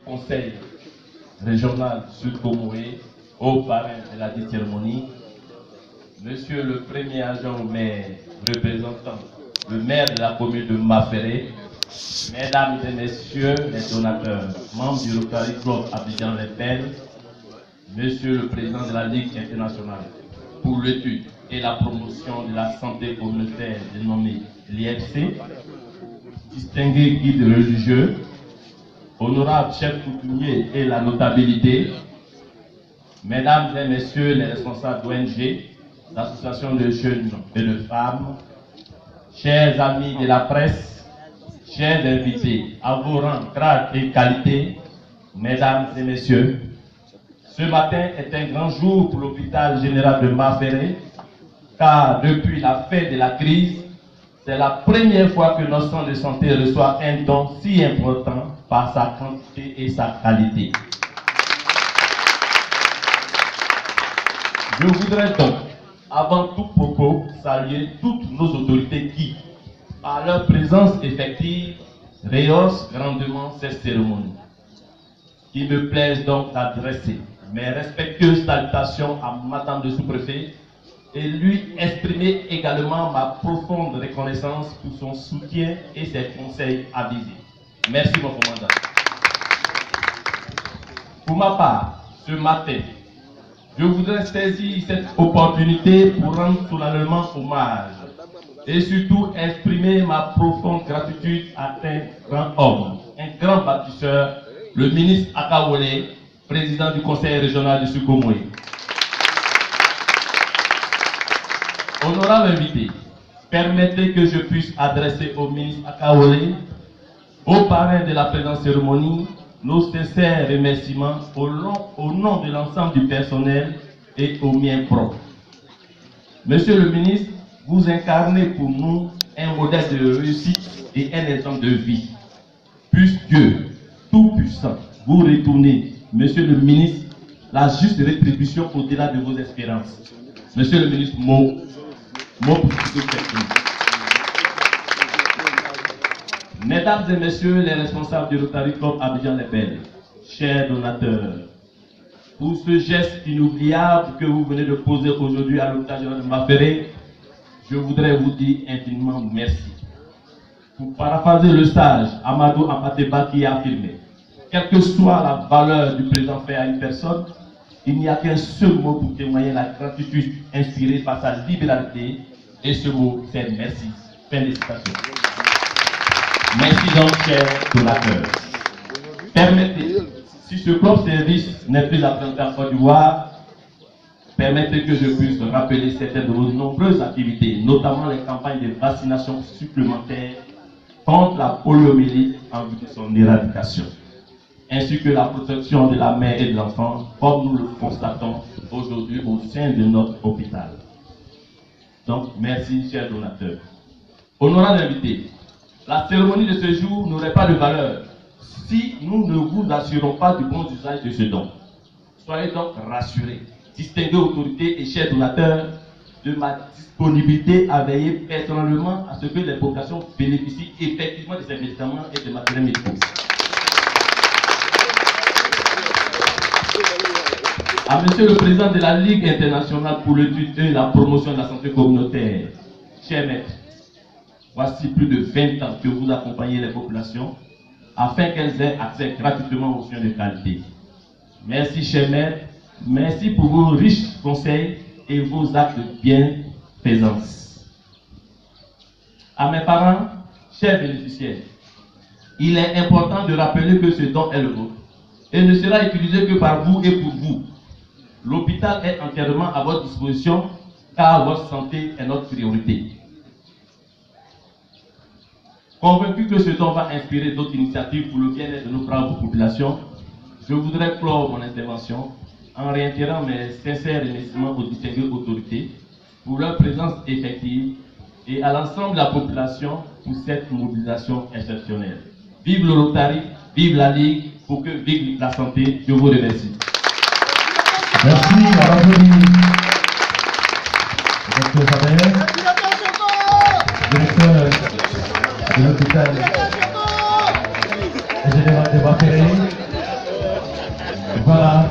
conseil régional Sud-Comoé, au parrain de la cérémonie, Monsieur le premier agent au maire, représentant le maire de la commune de Maféré, Mesdames et Messieurs les donateurs, membres du Rotary Club Abidjan-les-Belles, Monsieur le Président de la Ligue internationale pour l'étude et la promotion de la santé communautaire dénommée l'IFC, distingués guides religieux, honorables chefs coutumiers et la notabilité, Mesdames et Messieurs les responsables d'ONG, d'associations de jeunes et de femmes, chers amis de la presse, chers invités, à vos rangs, grades et qualités, Mesdames et Messieurs, ce matin est un grand jour pour l'hôpital général de Maféré, car depuis la fin de la crise, c'est la première fois que notre centre de santé reçoit un don si important par sa quantité et sa qualité. Je voudrais donc, avant tout propos, saluer toutes nos autorités qui, par leur présence effective, rehaussent grandement cette cérémonie. Il me plaise donc d'adresser mes respectueuses salutations à Madame le sous-préfet et lui exprimer également ma profonde reconnaissance pour son soutien et ses conseils avisés. Merci, mon commandant. Pour ma part, ce matin, je voudrais saisir cette opportunité pour rendre solennellement hommage et surtout exprimer ma profonde gratitude à un grand homme, un grand bâtisseur, le ministre Akawole, président du conseil régional du Sud-Comoé. Honorable invité, permettez que je puisse adresser au ministre Akawole, au parrain de la présente cérémonie, nos sincères remerciements au nom de l'ensemble du personnel et au mien propre. Monsieur le ministre, vous incarnez pour nous un modèle de réussite et un exemple de vie. Puisse Dieu, tout-puissant, vous retourner, Monsieur le ministre, la juste rétribution au-delà de vos espérances. Monsieur le ministre, mot pour tout Mesdames et Messieurs les responsables du Rotary Club Abidjan-les-Belles, chers donateurs, pour ce geste inoubliable que vous venez de poser aujourd'hui à l'hôpital général de Maféré, je voudrais vous dire infiniment merci. Pour paraphraser le sage Amadou Amateba qui a affirmé, quelle que soit la valeur du présent fait à une personne, il n'y a qu'un seul mot pour témoigner la gratitude inspirée par sa libéralité, et ce mot, c'est merci. Fin de citation. Merci donc, chers donateurs. Permettez, si ce club service n'est plus à présenter en Côte d'Ivoire, permettez que je puisse rappeler certaines de nos nombreuses activités, notamment les campagnes de vaccination supplémentaires contre la poliomyélite en vue de son éradication, ainsi que la protection de la mère et de l'enfant, comme nous le constatons aujourd'hui au sein de notre hôpital. Donc, merci, chers donateurs. Honorable invité, la cérémonie de ce jour n'aurait pas de valeur si nous ne vous assurons pas du bon usage de ce don. Soyez donc rassurés, distingués autorités et chers donateurs, de ma disponibilité à veiller personnellement à ce que les populations bénéficient effectivement de ces médicaments et de matériels médicaux. À Monsieur le Président de la Ligue internationale pour l'étude et la promotion de la santé communautaire, chers maîtres, voici plus de 20 ans que vous accompagnez les populations afin qu'elles aient accès gratuitement aux soins de qualité. Merci, chers maîtres, merci pour vos riches conseils et vos actes de bienfaisance. À mes parents, chers bénéficiaires, il est important de rappeler que ce don est le vôtre et ne sera utilisé que par vous et pour vous. L'hôpital est entièrement à votre disposition car votre santé est notre priorité. Convaincu que ce don va inspirer d'autres initiatives pour le bien-être de nos braves populations, je voudrais clore mon intervention en réitérant mes sincères remerciements aux distinguées autorités pour leur présence effective et à l'ensemble de la population pour cette mobilisation exceptionnelle. Vive le Rotary, vive la Ligue, pour que vive la santé. Je vous remercie. Merci, Dr Fabien, directeur de l'hôpital général de Maféré. Voilà.